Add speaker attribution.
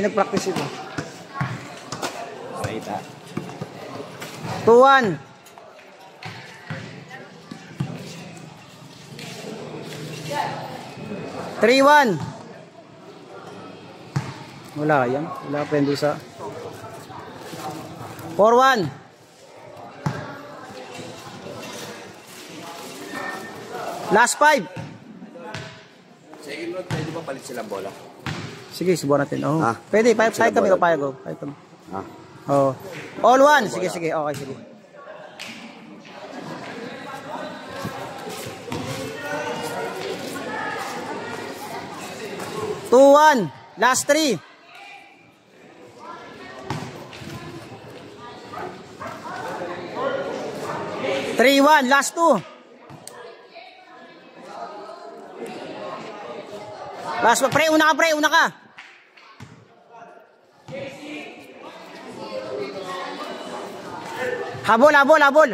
Speaker 1: nag-practice ito.
Speaker 2: Straight ha.
Speaker 1: 2-1. 3-1. Wala yan. Wala pa yung sa 4-1. Last 5.
Speaker 2: Second round, pwede ba palit silang bola?
Speaker 1: Sige, subukan natin. Oh.
Speaker 2: Ah,
Speaker 1: Pwede, pahit kami o pahit ko. Pahit kami.
Speaker 2: Ah.
Speaker 1: Oh. All one. Sige, sige. Okay, sige. Two, one. Last 3. Three, one. Last 2. Last one. Pre, una ka, pre. Una ka. Habol, habol, habol.